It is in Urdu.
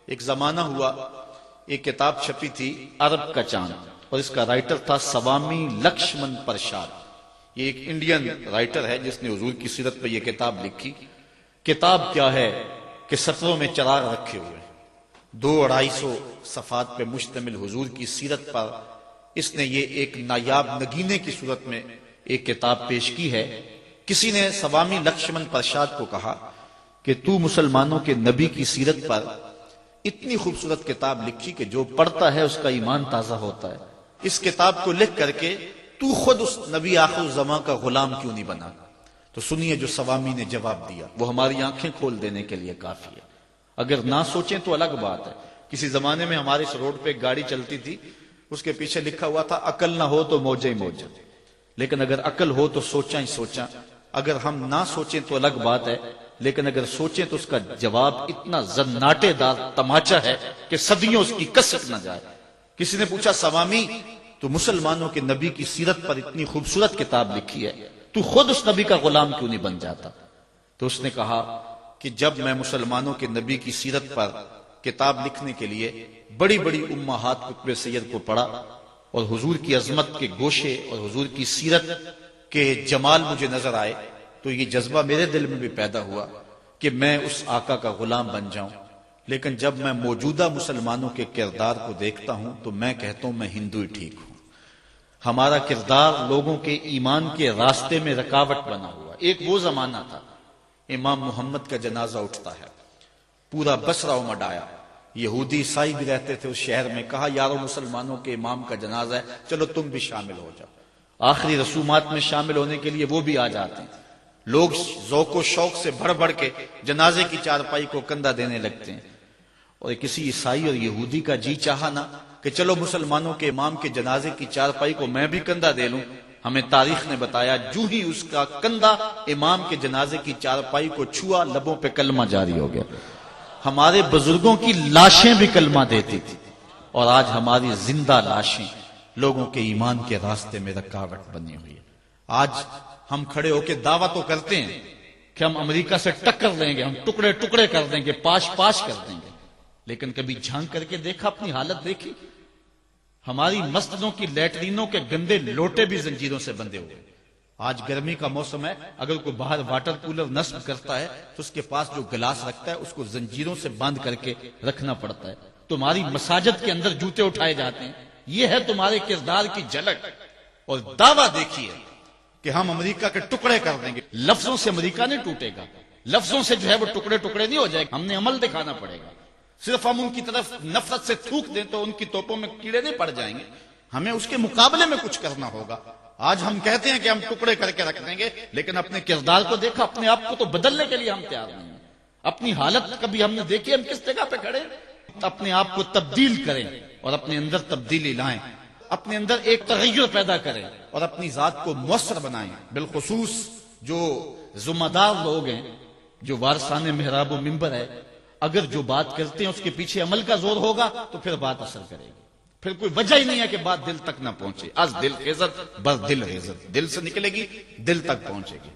ایک زمانہ ہوا، ایک کتاب چھپی تھی عرب کا چاند، اور اس کا رائٹر تھا سوامی لکشمن پرساد۔ یہ ایک انڈین رائٹر ہے جس نے حضور کی سیرت پہ یہ کتاب لکھی۔ کتاب کیا ہے کہ سطروں میں چراغ رکھے ہوئے، 200-250 صفحات پہ مشتمل حضور کی سیرت پر اس نے یہ ایک نایاب نگینے کی صورت میں ایک کتاب پیش کی ہے۔ کسی نے سوامی لکشمن پرساد کو کہا کہ تو مسلمانوں کے نبی کی سیرت پر اتنی خوبصورت کتاب لکھی کہ جو پڑھتا ہے اس کا ایمان تازہ ہوتا ہے، اس کتاب کو لکھ کر کے تو خود اس نبی آخر الزمان کا غلام کیوں نہیں بنا؟ تو سنیے جو سوامی نے جواب دیا، وہ ہماری آنکھیں کھول دینے کے لیے کافی ہے۔ اگر نہ سوچیں تو الگ بات ہے۔ کسی زمانے میں ہمارے اس روڈ پہ ایک گاڑی چلتی تھی، اس کے پیچھے لکھا ہوا تھا عقل نہ ہو تو موجہ ہی موجہ، لیکن اگر عقل ہو تو سوچا ہی سوچا۔ اگر ہم نہ سوچیں تو الگ بات ہے، لیکن اگر سوچیں تو اس کا جواب اتنا زناٹے دار تماچا ہے کہ صدیوں اس کی کسک نہ جائے۔ کسی نے پوچھا سوامی تو مسلمانوں کے نبی کی سیرت پر اتنی خوبصورت کتاب لکھی ہے، تو خود اس نبی کا غلام کیوں نہیں بن جاتا؟ تو اس نے کہا کہ جب میں مسلمانوں کے نبی کی سیرت پر کتاب لکھنے کے لیے بڑی بڑی امہات کتب سید کو پڑھا اور حضور کی عظمت کے گوشے اور حضور کی سیرت کے جمال مجھے نظر آئے، تو یہ جذبہ میرے دل میں بھی پیدا ہوا کہ میں اس آقا کا غلام بن جاؤں۔ لیکن جب میں موجودہ مسلمانوں کے کردار کو دیکھتا ہوں تو میں کہتا ہوں میں ہندو ہی ٹھیک ہوں۔ ہمارا کردار لوگوں کے ایمان کے راستے میں رکاوٹ بنا ہوا۔ ایک وہ زمانہ تھا، امام محمد کا جنازہ اٹھتا ہے، پورا بصرہ امڈ آیا، یہودی عیسائی بھی رہتے تھے اس شہر میں، کہا یارو مسلمانوں کے امام کا جنازہ ہے، چلو تم بھی شامل ہو جاؤ۔ آخری رسومات میں شامل ہونے کے لیے وہ بھی آ جاتے ہیں۔ لوگ ذوق و شوق سے بڑھ بڑھ کے جنازے کی چارپائی کو کندھا دینے لگتے ہیں، اور کسی عیسائی اور یہودی کا جی چاہا نا کہ چلو مسلمانوں کے امام کے جنازے کی چارپائی کو میں بھی کندھا دے لوں۔ ہمیں تاریخ نے بتایا جو ہی اس کا کندھا امام کے جنازے کی چارپائی کو چھوا، لبوں پہ کلمہ جاری ہو گیا۔ ہمارے بزرگوں کی لاشیں بھی کلمہ دیتی تھی، اور آج ہماری زندہ لاشیں لوگوں کے ایمان کے راستے میں رکاوٹ بنی ہوئی ہے۔ آج ہم کھڑے ہو کے دعویٰ تو کرتے ہیں کہ ہم امریکہ سے ٹکر لیں گے، ہم ٹکڑے ٹکڑے کر دیں گے، پاش پاش کر دیں گے، لیکن کبھی جھانک کر کے دیکھا، اپنی حالت دیکھی؟ ہماری مسجدوں کی لیٹرینوں کے گندے لوٹے بھی زنجیروں سے بندھے ہوئے۔ آج گرمی کا موسم ہے، اگر کوئی باہر واٹر کولر نصب کرتا ہے تو اس کے پاس جو گلاس رکھتا ہے اس کو زنجیروں سے باندھ کر کے رکھنا پڑتا ہے۔ تمہاری مساجد کے اندر جوتے اٹھائے جاتے ہیں، یہ ہے تمہارے کردار کی جھلک، اور دعویٰ دیکھیے کہ ہم امریکہ کے ٹکڑے کر دیں گے۔ لفظوں سے امریکہ نہیں ٹوٹے گا، لفظوں سے جو ہے وہ ٹکڑے ٹکڑے نہیں ہو جائے گا، ہم نے عمل دکھانا پڑے گا۔ صرف ہم ان کی طرف نفرت سے تھوک دیں تو ان کی توپوں میں کیڑے نہیں پڑ جائیں گے، ہمیں اس کے مقابلے میں کچھ کرنا ہوگا۔ آج ہم کہتے ہیں کہ ہم ٹکڑے کر کے رکھ دیں گے، لیکن اپنے کردار کو دیکھا، اپنے آپ کو تو بدلنے کے لیے ہم تیار نہیں ہیں۔ اپنی حالت کبھی ہم نے دیکھی ہم کس جگہ پہ کھڑے؟ اپنے آپ کو تبدیل کریں اور اپنے اندر تبدیلی لائیں، اپنے اندر ایک تغیر پیدا کریں اور اپنی ذات کو مؤثر بنائیں۔ بالخصوص جو ذمہ دار لوگ ہیں، جو وارثان محراب و منبر ہے، اگر جو بات کرتے ہیں اس کے پیچھے عمل کا زور ہوگا تو پھر بات اثر کرے گی۔ پھر کوئی وجہ ہی نہیں ہے کہ بات دل تک نہ پہنچے۔ از دل خیزت بر دل خیزت، دل سے نکلے گی، دل تک پہنچے گی۔